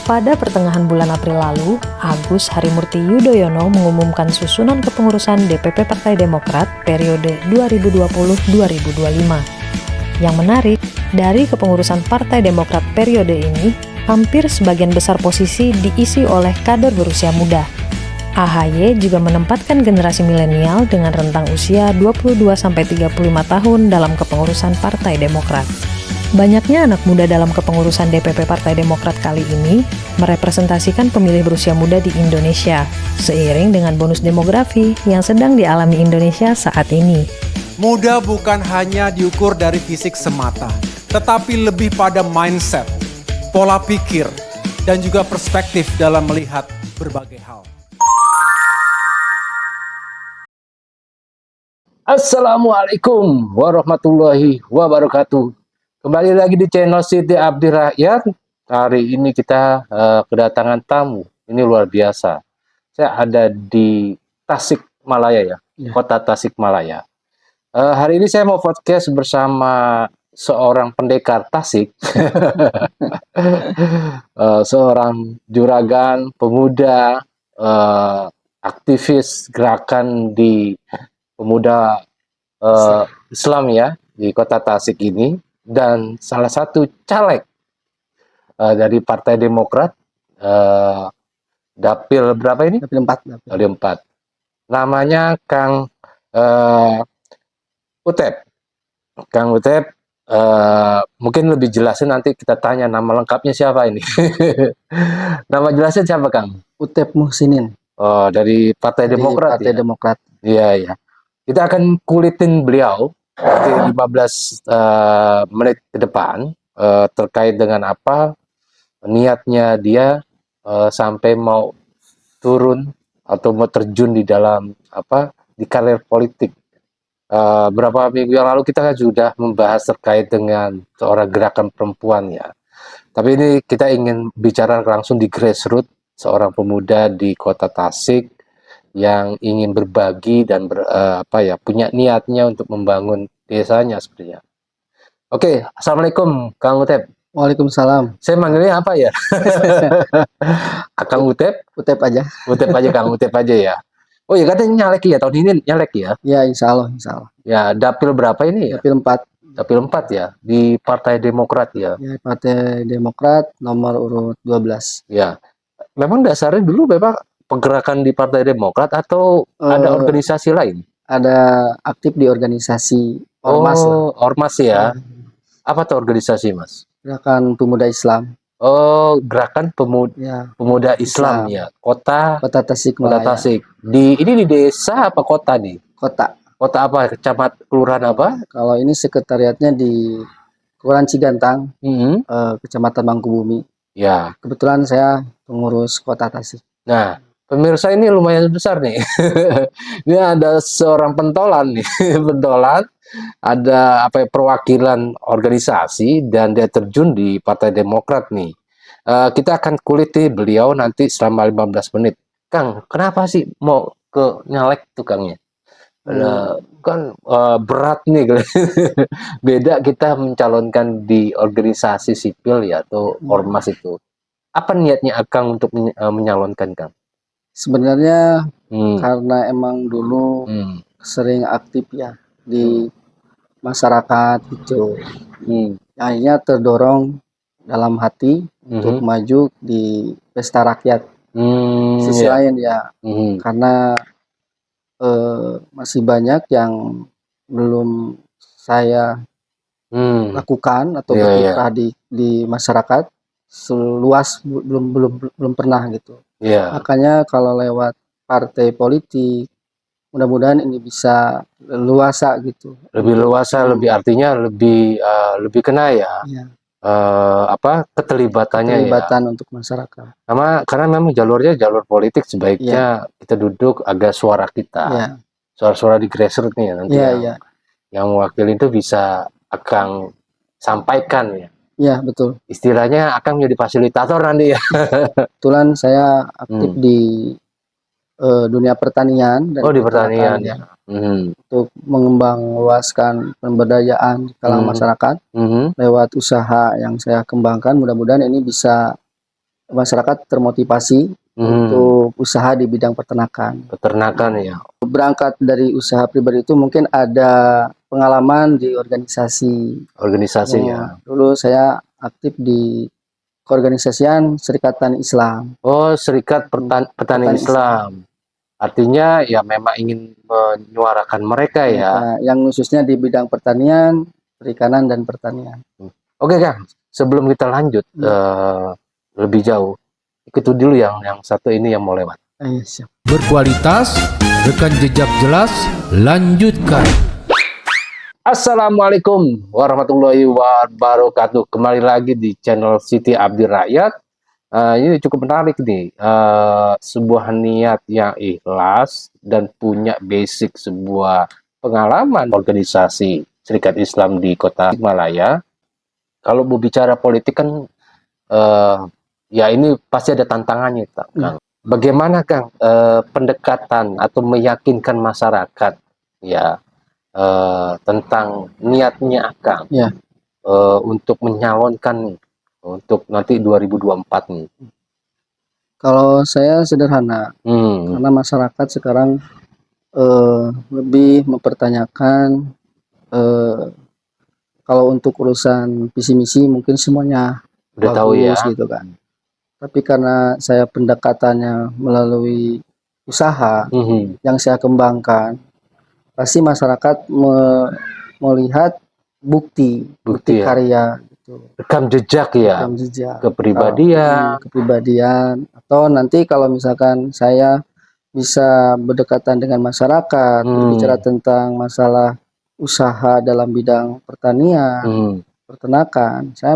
Pada pertengahan bulan April lalu, Agus Harimurti Yudhoyono mengumumkan susunan kepengurusan DPP Partai Demokrat periode 2020-2025. Yang menarik, dari kepengurusan Partai Demokrat periode ini, hampir sebagian besar posisi diisi oleh kader berusia muda. AHY juga menempatkan generasi milenial dengan rentang usia 22-35 tahun dalam kepengurusan Partai Demokrat. Banyaknya anak muda dalam kepengurusan DPP Partai Demokrat kali ini merepresentasikan pemilih berusia muda di Indonesia, seiring dengan bonus demografi yang sedang dialami Indonesia saat ini. Muda bukan hanya diukur dari fisik semata, tetapi lebih pada mindset, pola pikir, dan juga perspektif dalam melihat berbagai hal. Assalamualaikum warahmatullahi wabarakatuh. Kembali lagi di channel Siti Abdi Rakyat. Hari ini kita kedatangan tamu. Ini luar biasa. Saya ada di Tasikmalaya ya, kota Tasikmalaya. Hari ini saya mau podcast bersama seorang pendekar Tasik. Seorang juragan, pemuda, aktivis gerakan di pemuda Islam ya, di kota Tasik ini. Dan salah satu caleg dari Partai Demokrat, dapil berapa ini? Dapil 4. Namanya Kang Utep. Kang Utep, mungkin lebih jelasin nanti kita tanya nama lengkapnya siapa ini. Nama jelasnya siapa, Kang? Utep Muhsinin. Oh, dari Partai Demokrat. Partai Demokrat. Iya, iya. Kita akan kulitin beliau di 15 menit ke depan terkait dengan apa niatnya dia sampai mau turun atau mau terjun di dalam di karir politik. Berapa minggu yang lalu kita kan sudah membahas terkait dengan seorang gerakan perempuan ya. Tapi ini kita ingin bicara langsung di grassroots, seorang pemuda di kota Tasik yang ingin berbagi dan punya niatnya untuk membangun desanya sepertinya. Oke, assalamualaikum Kang Utep. Waalaikumsalam. Saya manggilnya apa ya? Kang Utep? Utep aja. Utep aja, Kang Utep aja ya. Oh ya, katanya nyalek ya, tahun ini nyalek ya? Ya, insya Allah. Ya, dapil berapa ini ya? Dapil 4. Dapil 4 ya, di Partai Demokrat ya? Ya, Partai Demokrat nomor urut 12. Ya, memang dasarnya dulu memang pergerakan di Partai Demokrat atau ada organisasi lain? Ada aktif di organisasi Ormas. Ormas ya. Apa tuh organisasi, Mas? Gerakan Pemuda Islam. Oh, Gerakan Pemuda Islam ya. Kota Tasikmalaya. Kota Tasik. Ini di desa apa kota nih? Kota. Kota apa? Kecamatan, kelurahan apa? Kalau ini sekretariatnya di Kelurahan Cigantang, Kecamatan Mangkubumi. Ya. Kebetulan saya pengurus Kota Tasik. Nah, pemirsa ini lumayan besar nih. Ini ada seorang pentolan nih, pentolan. Ada perwakilan organisasi dan dia terjun di Partai Demokrat nih. Kita akan kuliti beliau nanti selama 15 menit. Kang, kenapa sih mau ke nyalek tuh Kangnya? Kan berat nih. Beda kita mencalonkan di organisasi sipil ya atau ormas itu. Apa niatnya Kang untuk menyalonkan Kang? Sebenarnya karena emang dulu sering aktif ya di masyarakat gitu. Akhirnya terdorong dalam hati untuk maju di pesta rakyat. Sisi lain ya, karena masih banyak yang belum saya lakukan atau berkiprah di masyarakat seluas belum pernah gitu. Makanya kalau lewat partai politik mudah-mudahan ini bisa luasa gitu. Lebih luasa, lebih artinya lebih kena ya. Keterlibatannya untuk masyarakat. Karena memang jalurnya jalur politik, sebaiknya kita duduk agak suara kita. Suara-suara di grassroots nih nanti yang mewakili itu bisa Akang sampaikan ya. Iya, betul. Istilahnya Akang menjadi fasilitator nanti ya. Kebetulan saya aktif di dunia pertanian dan di pertanian ya. Untuk mengembang luaskan pemberdayaan di kalangan masyarakat lewat usaha yang saya kembangkan. Mudah-mudahan ini bisa masyarakat termotivasi untuk usaha di bidang peternakan. Peternakan ya. Berangkat dari usaha pribadi itu mungkin ada pengalaman di organisasi. Ya. Dulu saya aktif di keorganisasian Serikat Tani Islam. Oh, Serikat Petani Islam. Artinya ya memang ingin menyuarakan mereka ya. Yang khususnya di bidang pertanian, perikanan dan pertanian. Oke Kang, sebelum kita lanjut lebih jauh, itu dulu yang satu ini yang mau lewat. Siap. Berkualitas, rekam jejak jelas, lanjutkan. Assalamualaikum warahmatullahi wabarakatuh. Kembali lagi di channel Siti Abdi Rakyat. Ini cukup menarik nih. Sebuah niat yang ikhlas dan punya basic sebuah pengalaman organisasi Serikat Islam di Kota Tasikmalaya. Kalau mau bicara politik kan, ya ini pasti ada tantangannya, Kang. Bagaimana Kang pendekatan atau meyakinkan masyarakat ya tentang niatnya Kang untuk menyalonkan nih untuk nanti 2024 nih? Kalau saya sederhana, karena masyarakat sekarang lebih mempertanyakan kalau untuk urusan visi misi mungkin semuanya udah bagus, tahu ya gitu kan. Tapi karena saya pendekatannya melalui usaha yang saya kembangkan, pasti masyarakat melihat bukti ya. Karya gitu. Rekam jejak ya, Rekam jejak, kepribadian. Atau nanti kalau misalkan saya bisa berdekatan dengan masyarakat, berbicara tentang masalah usaha dalam bidang pertanian, peternakan, saya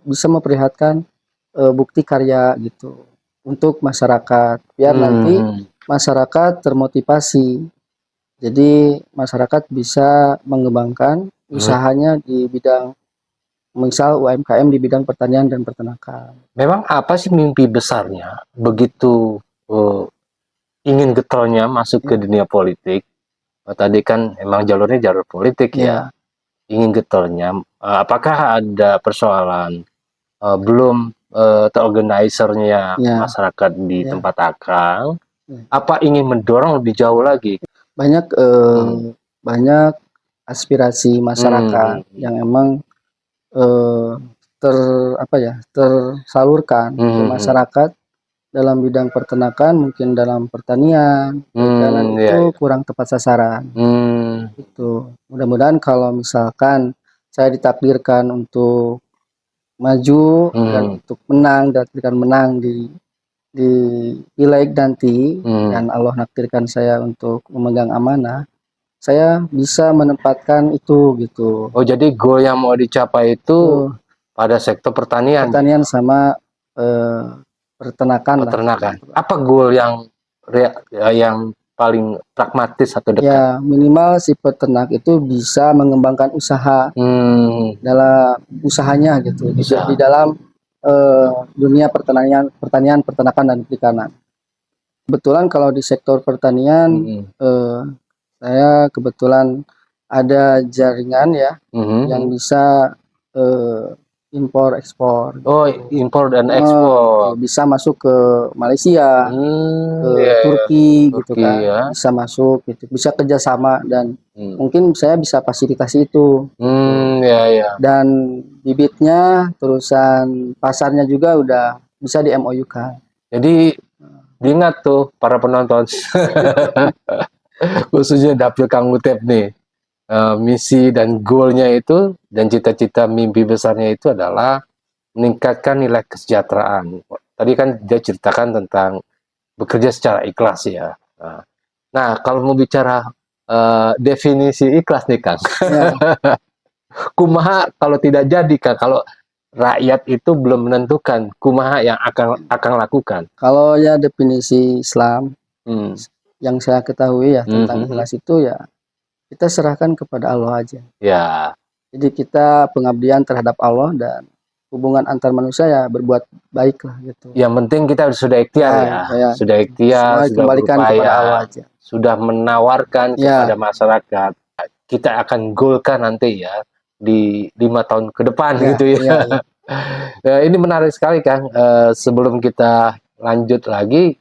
bisa memperlihatkan bukti karya gitu untuk masyarakat, biar nanti masyarakat termotivasi. Jadi masyarakat bisa mengembangkan usahanya di bidang, misal UMKM di bidang pertanian dan peternakan. Memang apa sih mimpi besarnya begitu ingin getolnya masuk ke dunia politik? Tadi kan emang jalurnya jalur politik ya. Ingin getolnya, apakah ada persoalan belum terorganisernya masyarakat di tempat Akang? Apa ingin mendorong lebih jauh lagi? Banyak aspirasi masyarakat yang emang tersalurkan ke masyarakat dalam bidang peternakan, mungkin dalam pertanian, itu kurang tepat sasaran. Itu mudah-mudahan kalau misalkan saya ditakdirkan untuk maju dan untuk menang di pileg nanti, dan Allah nakdirkan saya untuk memegang amanah, saya bisa menempatkan itu gitu. Oh, jadi goal yang mau dicapai itu pada sektor pertanian sama peternakan. Apa goal yang paling pragmatis atau dekat? Ya, minimal si peternak itu bisa mengembangkan usaha dalam usahanya gitu, di dalam dunia pertanian, peternakan dan perikanan. Kebetulan kalau di sektor pertanian, saya kebetulan ada jaringan yang bisa impor ekspor. Oh, impor dan ekspor. Bisa masuk ke Malaysia, ke Turki gitu kan. Bisa masuk gitu. Bisa kerjasama dan mungkin saya bisa fasilitasi itu. Dan bibitnya, terusan pasarnya juga udah bisa di MOU kan. Jadi diingat tuh para penonton, khususnya dapil Kang Utep nih. Misi dan goalnya itu dan cita-cita mimpi besarnya itu adalah meningkatkan nilai kesejahteraan. Tadi kan dia ceritakan tentang bekerja secara ikhlas ya. Nah, kalau mau bicara definisi ikhlas nih Kang, kumaha kalau tidak jadi Kang, kalau rakyat itu belum menentukan kumaha yang akan lakukan. Kalau ya definisi Islam yang saya ketahui ya tentang ikhlas itu ya kita serahkan kepada Allah aja. Ya. Jadi kita pengabdian terhadap Allah dan hubungan antar manusia ya berbuat baik lah gitu. Yang penting kita sudah ikhtiar sudah ikhtiar, sudah kembalikan berupaya, kepada Allah aja. Sudah menawarkan kepada masyarakat. Kita akan goalkan nanti ya di 5 tahun ke depan gitu ya. Ini menarik sekali, Kang. Sebelum kita lanjut lagi,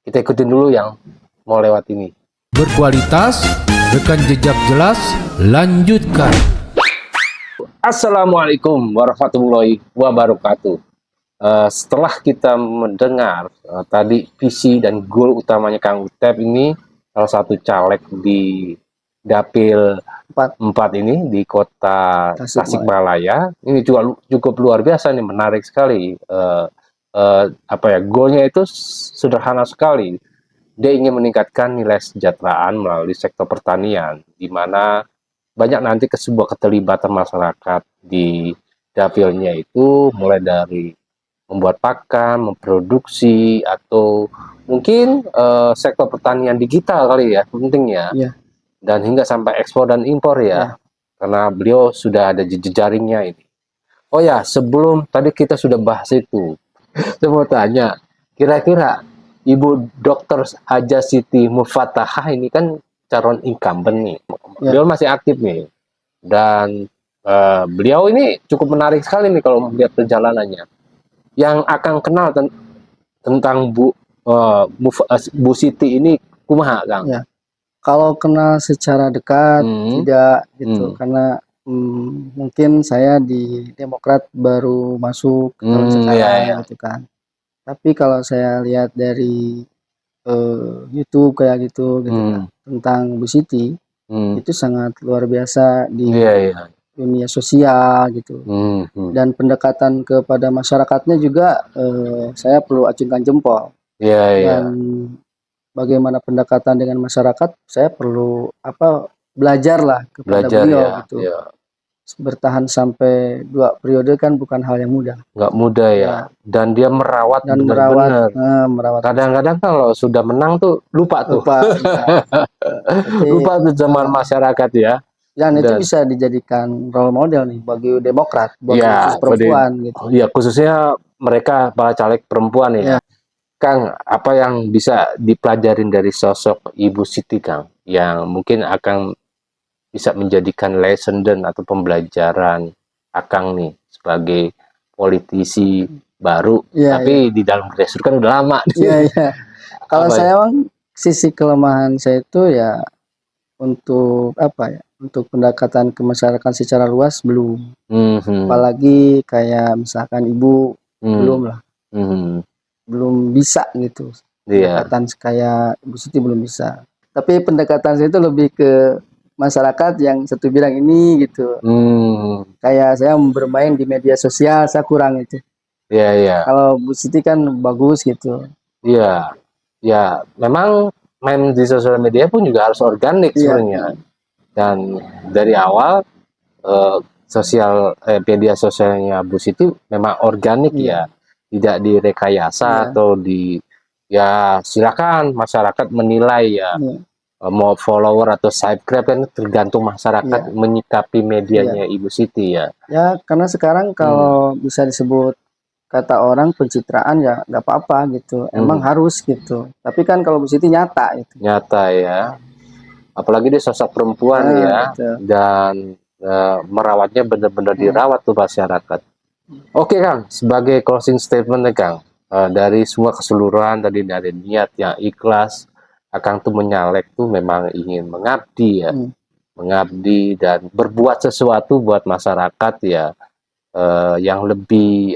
kita ikutin dulu yang mau lewat ini. Berkualitas, rekam jejak jelas, lanjutkan. Assalamualaikum warahmatullahi wabarakatuh. Setelah kita mendengar tadi visi dan goal utamanya Kang Utep ini, salah satu caleg di Dapil 4 ini di kota Tasikmalaya, ini juga cukup luar biasa nih, menarik sekali. Goalnya itu sederhana sekali. Dia ingin meningkatkan nilai kesejahteraan melalui sektor pertanian, di mana banyak nanti sebuah keterlibatan masyarakat di dapilnya itu, mulai dari membuat pakan, memproduksi, atau mungkin sektor pertanian digital kali ya, pentingnya. Iya. Dan hingga sampai ekspor dan impor ya, karena beliau sudah ada jejaringnya ini. Oh ya, sebelum tadi kita sudah bahas itu, saya mau tanya, kira-kira Ibu Dr. Haja Siti Mufatahah ini kan calon incumbent nih, beliau masih aktif nih, dan beliau ini cukup menarik sekali nih kalau melihat perjalanannya. Yang akan kenal tentang Bu Siti ini kumaha, Kang? Ya. Kalau kenal secara dekat tidak gitu, karena mungkin saya di Demokrat baru masuk tahun sekarang gitu kan. Tapi kalau saya lihat dari YouTube kayak gitu kan, tentang Bu Siti, itu sangat luar biasa di dunia sosial gitu. Dan pendekatan kepada masyarakatnya juga saya perlu acungkan jempol. Dan bagaimana pendekatan dengan masyarakat, saya perlu belajar lah kepada beliau gitu. Bertahan sampai 2 periode kan bukan hal yang mudah. Nggak mudah ya. Dan dia merawat benar-benar. Kadang-kadang kalau sudah menang tuh lupa tuh. Lupa tuh zaman masyarakat ya. Dan itu bisa dijadikan role model nih bagi Demokrat, buat khusus perempuan gitu. Ya, khususnya mereka para caleg perempuan ya. Kang, apa yang bisa dipelajarin dari sosok Ibu Siti, Kang, yang mungkin akan bisa menjadikan lesson atau pembelajaran Akang nih sebagai politisi baru, tapi di dalam grassroots kan udah lama. Kalau saya emang sisi kelemahan saya itu ya untuk untuk pendekatan ke masyarakat secara luas belum. Apalagi kayak misalkan ibu belum lah. Belum bisa gitu. Pendekatan kayak Ibu Siti belum bisa. Tapi pendekatan saya itu lebih ke masyarakat yang satu bidang ini gitu. Kayak saya bermain di media sosial, saya kurang itu. Kalau Bu Siti kan bagus gitu. Memang main di sosial media pun juga harus organik sebenarnya. Dan dari awal media sosialnya Bu Siti memang organik tidak direkayasa atau silakan masyarakat menilai mau follower atau subscribe kan tergantung masyarakat menyikapi medianya Ibu Siti ya. Ya karena sekarang kalau bisa disebut kata orang pencitraan ya nggak apa-apa gitu, emang harus gitu. Tapi kan kalau Bu Siti nyata itu. Nyata ya. Apalagi dia sosok perempuan dan merawatnya benar-benar dirawat tuh masyarakat. Oke Kang, sebagai closing statement Kang, dari semua keseluruhan tadi, dari niat yang ikhlas, Akang tuh menyalek tuh memang ingin mengabdi ya, mengabdi dan berbuat sesuatu buat masyarakat ya, yang lebih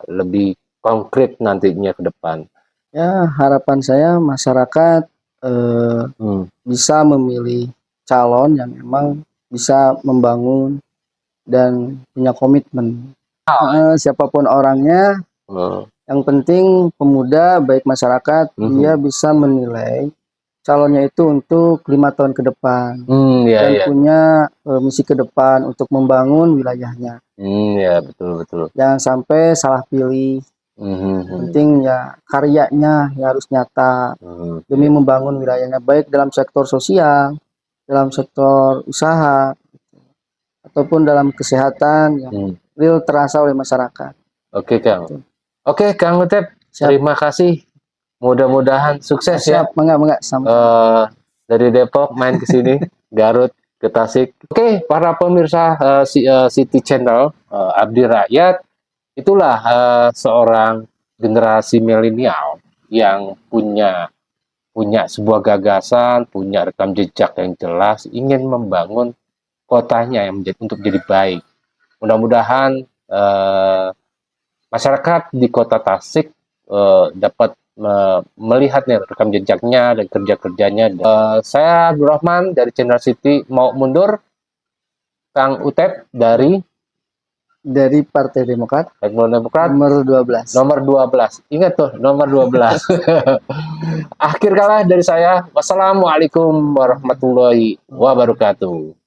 lebih konkret nantinya ke depan. Ya harapan saya masyarakat bisa memilih calon yang memang bisa membangun dan punya komitmen. Siapapun orangnya, yang penting pemuda baik masyarakat dia bisa menilai calonnya itu untuk 5 tahun ke depan dan punya misi ke depan untuk membangun wilayahnya. Betul. Jangan sampai salah pilih. Penting ya karyanya ya harus nyata demi membangun wilayahnya, baik dalam sektor sosial, dalam sektor usaha, ataupun dalam kesehatan yang real terasa oleh masyarakat. Oke Kang. Oke Kang Utep, terima kasih. Mudah-mudahan sukses ya. Mangga. Dari Depok main ke sini, Garut ke Tasik. Oke, para pemirsa City Channel, Abdi Rakyat, itulah seorang generasi milenial yang punya sebuah gagasan, punya rekam jejak yang jelas, ingin membangun kotanya yang untuk jadi baik. Mudah-mudahan masyarakat di Kota Tasik dapat melihat rekam jejaknya dan kerja-kerjanya. Saya Abdul Rahman dari Channel City mau mundur. Kang Utep dari Partai Demokrat nomor 12. Nomor 12. Ingat tuh, nomor 12. Akhir kala dari saya. Wassalamualaikum warahmatullahi wabarakatuh.